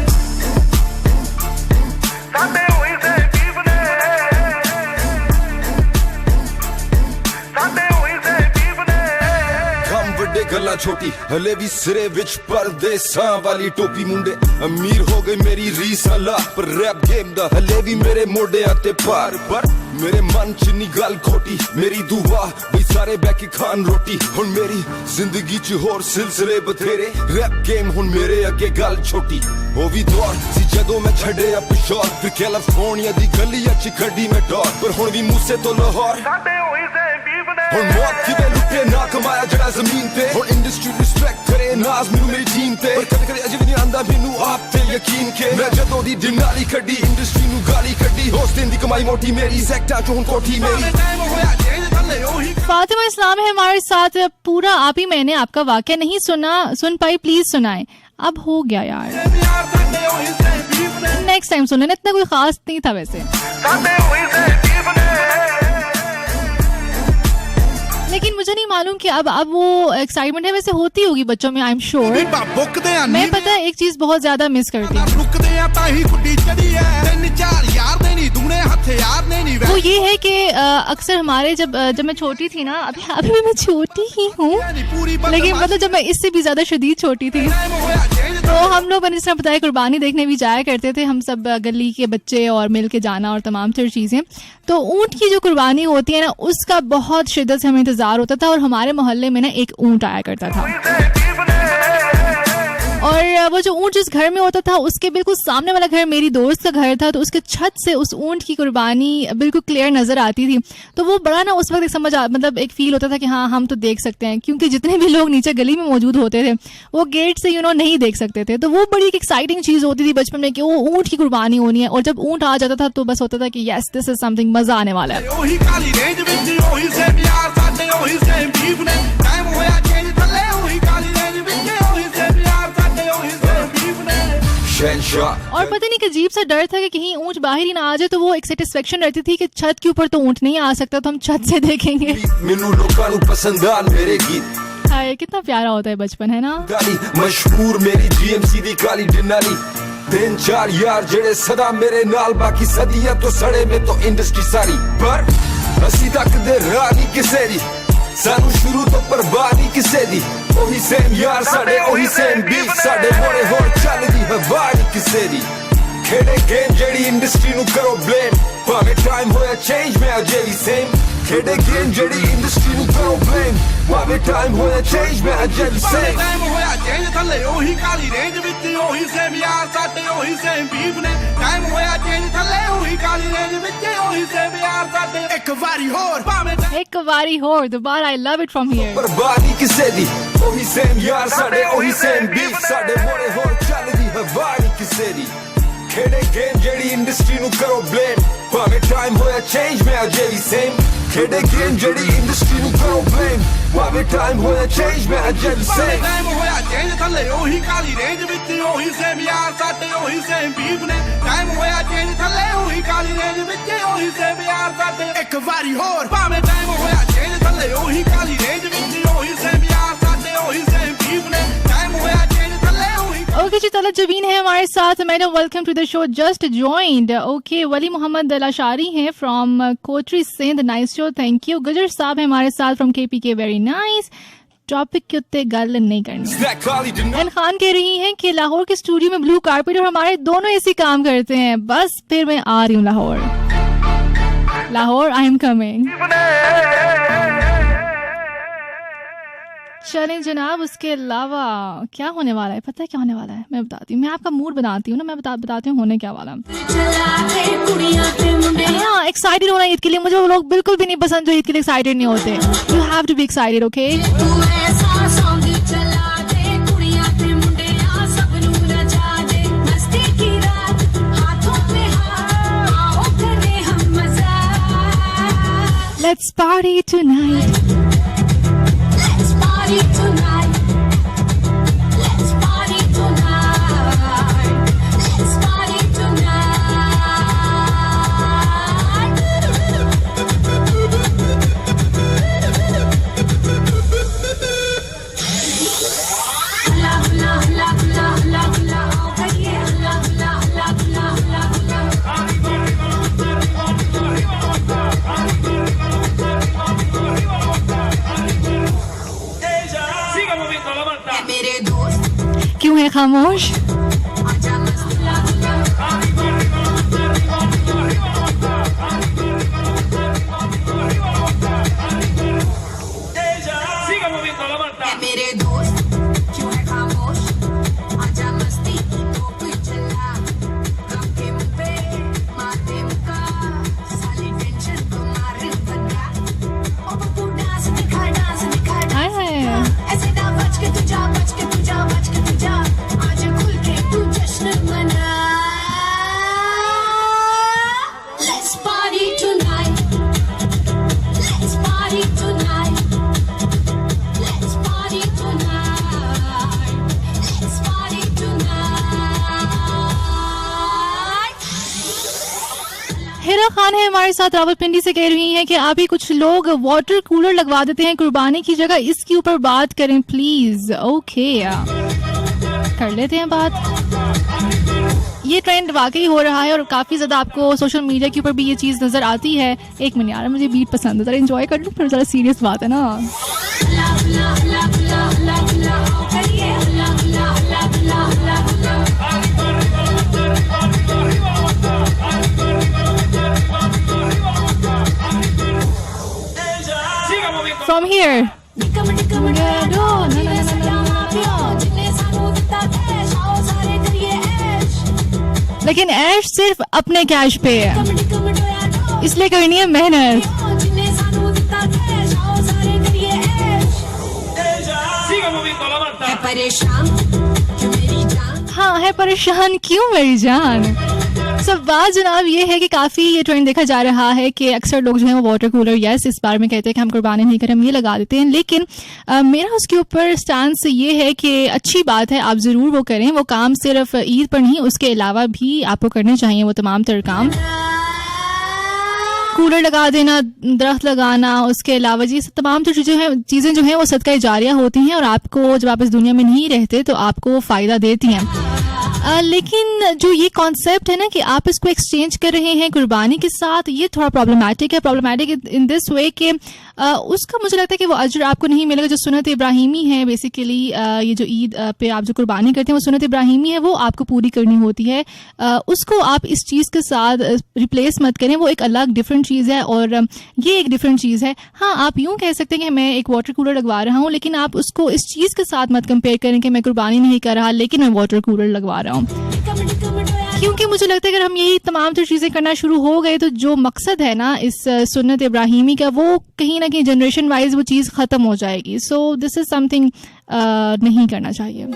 गला छोटी हले भी सिरे विच परदेसां वाली टोपी मुंडे। अमीर हो गई मेरी रीस अल्लाह, पर रैप गेम दा हले भी मेरे मोढियां ते पार। पर मेरे मन च नी गल खोटी, मेरी दुआ बई सारे बैके खान रोटी। हुण मेरी जिंदगी च होर सिलसिले बथेरे, रैप गेम हुण मेरे अगे गल छोटी। वो भी दौर सी जदों मैं छड़े अप शोर, फिर कैलिफोर्निया दी गलियां च खड़ी मैं डॉर। पर हुण भी मूसे तो लाहौर हुण मौत किवें लुटे ना कमाया जड़ा जमीन ते। हुण इंडस्ट्री रिस्पेक्ट करे नाज मैनू मेरी टीम ते। पर कदे कदे अजे भी नहीं आंदा मैनू आप ते यकीन के मैं जदों दी डिनाली कड्डी इंडस्ट्री नू गाली कड्डी। होस्टिंग दी कमाई मोटी मेरी, सेक्टर चों हुण कोठी मेरी। फातिमा इस्लाम है हमारे साथ। पूरा आप ही, मैंने आपका वाकया नहीं सुन पाई, प्लीज सुनाएं। अब हो गया यार, नेक्स्ट टाइम सुनना, इतना कोई खास नहीं था वैसे। लेकिन मुझे नहीं मालूम कि अब वो एक्साइटमेंट है, वैसे होती होगी बच्चों में, आई एम श्योर। मैं पता है एक चीज बहुत ज्यादा मिस करती हूँ, वो ये है कि अक्सर हमारे जब मैं छोटी थी ना, अभी मैं छोटी ही हूँ, लेकिन मतलब जब मैं इससे भी ज्यादा शदीद छोटी थी तो हम लोग, मैंने जिस तरह बताया, कुर्बानी देखने भी जाया करते थे हम सब, गली के बच्चे और मिल के जाना और तमाम सारी चीजें। तो ऊँट की जो कुर्बानी होती है ना, उसका बहुत शिद्दत से हमें इंतजार होता था। और हमारे मोहल्ले में ना एक ऊँट आया करता था और वो जो ऊँट जिस घर में होता था उसके बिल्कुल सामने वाला घर मेरी दोस्त का घर था, तो उसके छत से उस ऊँट की कुर्बानी बिल्कुल क्लियर नजर आती थी। तो वो बड़ा ना उस वक्त मतलब एक फील होता था कि हाँ हम तो देख सकते हैं, क्योंकि जितने भी लोग नीचे गली में मौजूद होते थे वो गेट से नहीं देख सकते थे। तो वो बड़ी एक एक्साइटिंग चीज होती थी बचपन में कि वो ऊँट की कुर्बानी होनी है, और जब ऊँट आ जाता था तो बस होता था कि यस दिस इज समथिंग, मजा आने वाला है। और पता नहीं कि अजीब सा डर था कि कहीं ऊँट बाहर ही ना आ जाए, तो वो एक सेटिस्फेक्शन रहती थी कि छत के ऊपर तो ऊँट नहीं आ सकता, तो हम छत से देखेंगे। हाय कितना प्यारा होता है बचपन, है ना। मशहूर मेरी जीएमसी दी काली डिनाली, 3-4 यार जेड़े सदा मेरे नाल, बाकी सदियां तो सड़े में तो इंडस्ट्री सारी, पर असी तक दे रानी किसे दी, सानू शुरू तो परवानी किसे दी, ओही सेम यार साडे ओही सेम बीफ साडे, मोड़े होर चलदी हवा किसे दी, खेड़े गेम जेड़ी इंडस्ट्री नु करो ब्लेम, भावे टाइम होया चेंज में अजे भी सेम, खेड़े गेम जेड़ी इंडस्ट्री नु करो ब्लेम, भावे टाइम होया चेंज में अजे भी सेम, टाइम होया चेंज थल्ले ओही काली रेंज विच ओही सेम यार साडे ओही सेम बीफ ने, टाइम होया चेंज थल्ले ओही काली रेंज विच ओही सेम यार साडे, एक बारी होर दोबारा, I love it from here. बर्बादी किसे दी, ओही सेम यार साडे ओही सेम बीफ साडे, मोड़े होर चलदी हवा किसे दी, खेड़े गेम जेड़ी इंडस्ट्री नु करो ब्लेम, भावे टाइम होया चेंज में अजे भी सेम, खेड़े गेम जेड़ी इंडस्ट्री नु करो ब्लेम, भावे टाइम होया चेंज में अजे भी सेम, टाइम होया चेंज थल्ले ओही काली रेंज विच ओही सेम यार साडे ओही सेम बीफ ने, टाइम होया चेंज थल्ले ओही काली रेंज विच ओही सेम यार साडे, एक बारी होर भावे टाइम होया चेंज थल्ले ओही काली रेंज विच ओही सेम यार साडे ओही सेम बीफ ने, टाइम होया चेंज थल्ले ओही। ओके जी, तलत जबीन है हमारे साथ। Madam welcome to the show, just joined. Okay, Wali Mohammad Lashari हैं from Kotri Sindh, nice show, thank you. Gujar साहब है हमारे साथ from KPK, very nice. Topic के उत्ते गल नहीं करनी। एन खान कह रही हैं कि लाहौर के स्टूडियो में ब्लू कारपेट और हमारे दोनों ऐसी काम करते हैं, बस फिर मैं आ रही हूँ लाहौर, आई एम कमिंग। चलें जनाब, उसके अलावा क्या होने वाला है, पता है क्या होने वाला है, मैं बताती हूँ, मैं आपका मूड बनाती हूँ ना, मैं बताती हूँ होने क्या वाला। हाँ, एक्साइटेड होना ईद के लिए, मुझे वो लोग बिल्कुल भी नहीं पसंद जो ईद के लिए एक्साइटेड नहीं होते। You have to be excited, okay. Let's party tonight. Let's party tonight. Let's party tonight. Let's party क्यों है खामोश? मेरे दोस्त क्यों है खामोश, आजा मस्ती तो कोई चला, गम के मुंह पे मारते मुका, साली टेंशन को मारे बता, ओ बब्बू डांस दिखा ऐसे ना बच के तू जा, बच के तू जा, बच के तू जा, आज खुल के तू जश्न मना। Let's party tonight, let's party tonight. हिरा खान है हमारे साथ, रावलपिंडी से कह रही हैं कि अभी कुछ लोग वाटर कूलर लगवा देते हैं कुर्बानी की जगह, इसके ऊपर बात करें प्लीज। ओके, कर लेते हैं बात। ये ट्रेंड वाकई हो रहा है और काफी ज्यादा आपको सोशल मीडिया के ऊपर भी ये चीज नजर आती है। एक मिनट यार, मुझे बीट पसंद है, जरा एंजॉय कर लूं, फिर जरा सीरियस बात है ना। From here. लेकिन ऐश सिर्फ अपने कैश पे है, इसलिए करनी है मेहनत। हाँ है परेशान क्यों मेरी जान। सब बात जनाब ये है कि काफ़ी ये ट्रेंड देखा जा रहा है कि अक्सर लोग जो है वो वाटर कूलर यस इस बार में कहते हैं कि हम कुर्बानी नहीं करें, हम ये लगा देते हैं, लेकिन मेरा उसके ऊपर स्टांस ये है कि अच्छी बात है, आप ज़रूर वो करें। वो काम सिर्फ ईद पर नहीं, उसके अलावा भी आपको करने चाहिए वो तमाम तर काम। कूलर लगा देना, दरख्त लगाना, उसके अलावा जी तमाम तो चीज़ें जो हैं वो सदका जारिया होती हैं और आपको जब आप इस दुनिया में नहीं रहते तो आपको वो फ़ायदा देती हैं। लेकिन जो ये कॉन्सेप्ट है ना कि आप इसको एक्सचेंज कर रहे हैं कुर्बानी के साथ, ये थोड़ा प्रॉब्लमैटिक है। प्रॉब्लमैटिक इन दिस वे कि उसका मुझे लगता है कि वो अजर आपको नहीं मिलेगा। जो सुन्नत इब्राहिमी है बेसिकली, ये जो ईद पे आप जो कुर्बानी करते हैं वो सुन्नत इब्राहिमी है, वो आपको पूरी करनी होती है। उसको आप इस चीज़ के साथ रिप्लेस मत करें, वो एक अलग डिफरेंट चीज़ है और ये एक डिफरेंट चीज़ है। हाँ, आप यूँ कह सकते हैं कि मैं एक वाटर कूलर लगवा रहा हूँ, लेकिन आप उसको इस चीज़ के साथ मत कंपेयर करें कि मैं कुर्बानी नहीं कर रहा लेकिन मैं वाटर कूलर लगवा रहा हूँ। क्योंकि मुझे लगता है अगर हम यही तमाम तो चीज़ें करना शुरू हो गए तो जो मकसद है ना इस सुन्नत इब्राहिमी का, वो कहीं ना कहीं जनरेशन वाइज वो चीज़ ख़त्म हो जाएगी। सो दिस इज़ समथिंग नहीं करना चाहिए।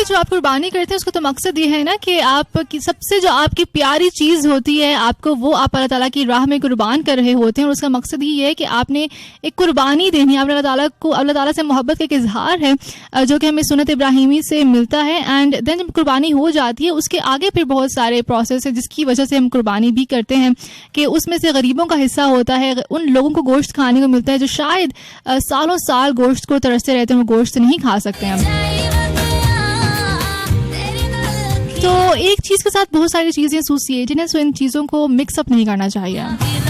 जो आप कुर्बानी करते हैं उसका तो मकसद ये है ना कि आप सबसे जो आपकी प्यारी चीज़ होती है आपको वो आप अल्लाह ताला की राह में कुर्बान कर रहे होते हैं और उसका मकसद ही ये है कि आपने एक कुर्बानी देनी है। अल्लाह ताला से मोहब्बत का एक इजहार है जो कि हमें सुन्नत इब्राहिमी से मिलता है। एंड देन जब कुर्बानी हो जाती है उसके आगे फिर बहुत सारे प्रोसेस है जिसकी वजह से हम कुर्बानी भी करते हैं कि उसमें से गरीबों का हिस्सा होता है, उन लोगों को गोश्त खाने को मिलता है जो शायद सालों साल गोश्त को तरसते रहते हैं, वो गोश्त नहीं खा सकते हैं। तो एक चीज़ के साथ बहुत सारी चीज़ें एसोसिएटेड हैं, सो इन चीज़ों को मिक्सअप नहीं करना चाहिए।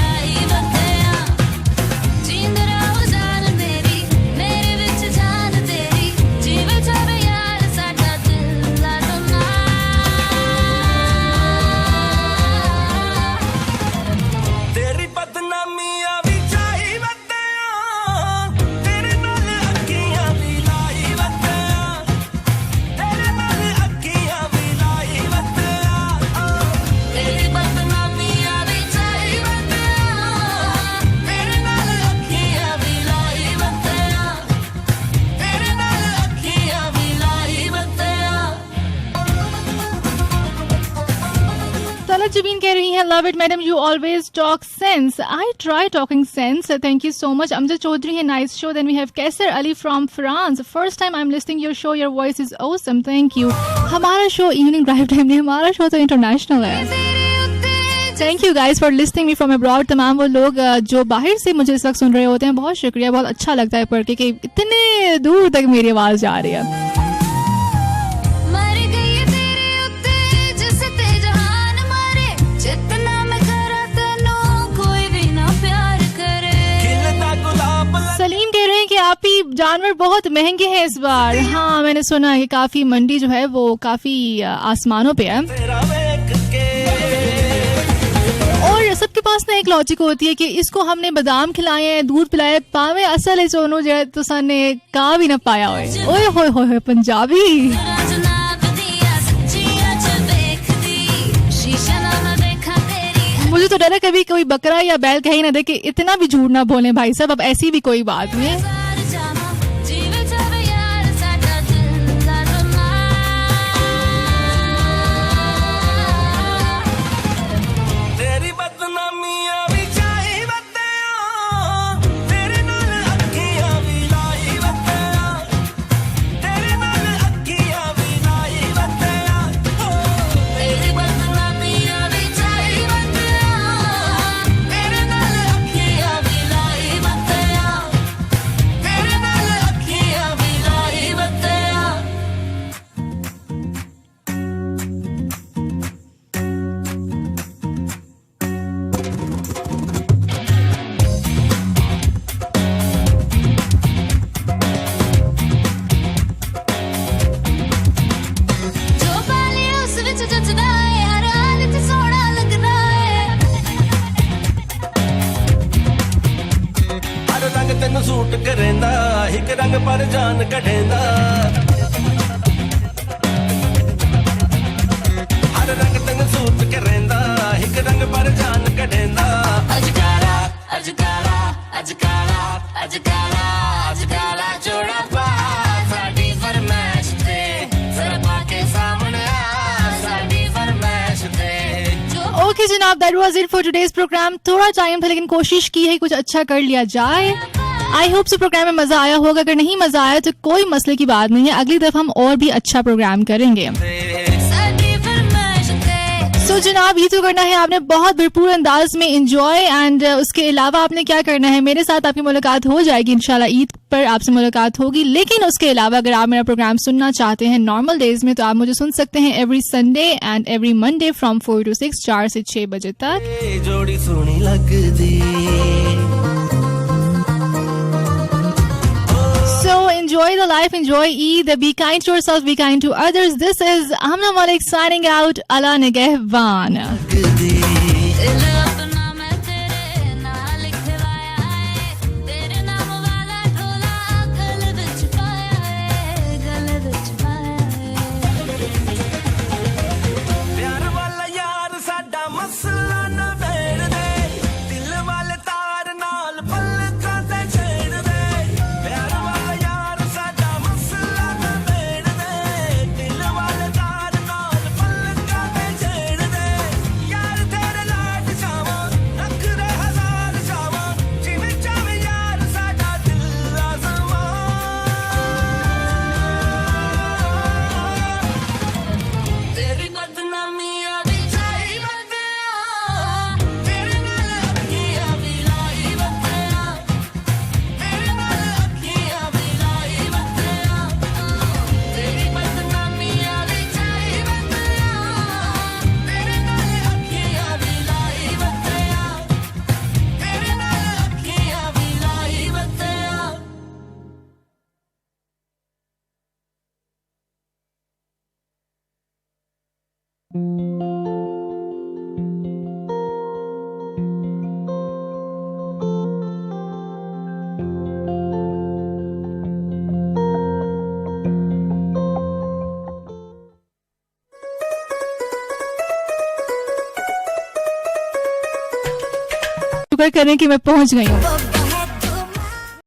Jabin कह रही हैं, love it madam, you always talk sense. I try talking sense. Thank you so much. Amjad Chaudhary है, nice show. Then we have Kaisar Ali from France. First time I'm listening your show. Your voice is awesome. Thank you. हमारा शो इवनिंग ड्राइव टाइम नहीं, हमारा शो तो इंटरनेशनल है। Thank you guys for listening me from abroad. तमाम वो लोग जो बाहर से मुझे इस वक्त सुन रहे होते हैं, बहुत शुक्रिया। बहुत अच्छा लगता है पढ़ के कि इतने दूर तक मेरी आवाज़ जा रही है। सलीम कह रहे हैं कि आप ही जानवर बहुत महंगे हैं इस बार। हाँ, मैंने सुना है कि काफ़ी मंडी जो है वो काफ़ी आसमानों पे है और सबके पास ना एक लॉजिक होती है कि इसको हमने बादाम खिलाए हैं, दूध पिलाए, पावे असल है सोनू जो तो साने का भी ना पाया ओए होए होए पंजाबी। मुझे तो डर है कभी कोई बकरा या बैल कहीं ना दे कि इतना भी झूठ ना बोले भाई साहब, अब ऐसी भी कोई बात नहीं है। एक रंग पर जान कढेंदा हर रंग तंग सूत के रहिंदा एक रंग पर जान कढेंदा अजकारा अजकारा अजकारा अजकारा अजकारा जोड़ा पा साडी फरमाइश ते जरा पाके सामने आ साडी फरमाइश ते ओके जनाब, that was it for today's programme. थोड़ा टाइम था लेकिन कोशिश की है कुछ अच्छा कर लिया जाए। आई होप से प्रोग्राम में मजा आया होगा। अगर नहीं मजा आया तो कोई मसले की बात नहीं है, अगली दफा हम और भी अच्छा प्रोग्राम करेंगे। सो जनाब, ये तो करना है आपने बहुत भरपूर अंदाज में एंजॉय, एंड उसके अलावा आपने क्या करना है, मेरे साथ आपकी मुलाकात हो जाएगी इंशाल्लाह, ईद पर आपसे मुलाकात होगी। लेकिन उसके अलावा अगर आप मेरा प्रोग्राम सुनना चाहते हैं नॉर्मल डेज में तो आप मुझे सुन सकते हैं every Sunday and every Monday from 4 to 6, 4 से 6 बजे तक। जोड़ी सोनी लगदी। So enjoy the life, enjoy Eid, be kind to yourself, be kind to others. This is Amna Malik signing out. Allah Nigehwan. शुक्र करें कि मैं पहुंच गई हूँ।